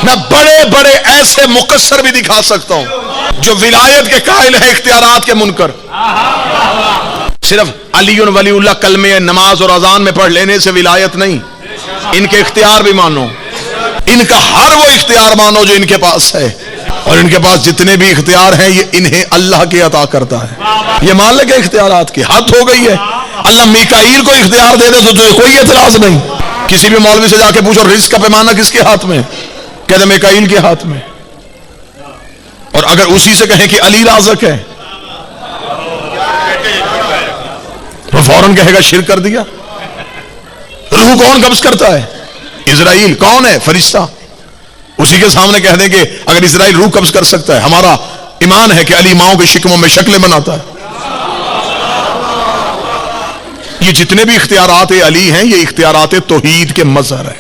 मैं बड़े बड़े ऐसे मुकस्सर भी दिखा सकता हूं जो विलायत के कायल है, इख्तियारात के मुनकर। सिर्फ अलीउन वलीउल्लाह कलमे नमाज और अजान में पढ़ लेने से विलायत नहीं, इनके इख्तियार भी मानो, इनका हर वो इख्तियार मानो जो इनके पास है, और इनके पास जितने भी इख्तियार हैं ये इन्हें अल्लाह के अता करता है। ये मालिक है इख्तियारात की, हद हो गई है। अल्लाह मीकाईल को इख्तियार दे दे तो कोई एतराज नहीं। किसी भी मौलवी से जाके पूछो रिस्क का पैमाना किसके हाथ में, कहते मीकाईल के हाथ में। और अगर उसी से कहें कि अली राज़िक है तो फौरन कहेगा शिर्क कर दिया। रूह कौन कब्ज करता है? इजराइल। कौन है? फरिश्ता। उसी के सामने कह देंगे अगर इजराइल रूह कब्ज कर सकता है, हमारा ईमान है कि अली माओं के शिकमों में शक्लें बनाता है। ये जितने भी इख्तियारात अली हैं ये इख्तियारात तौहीद के मज़हर है।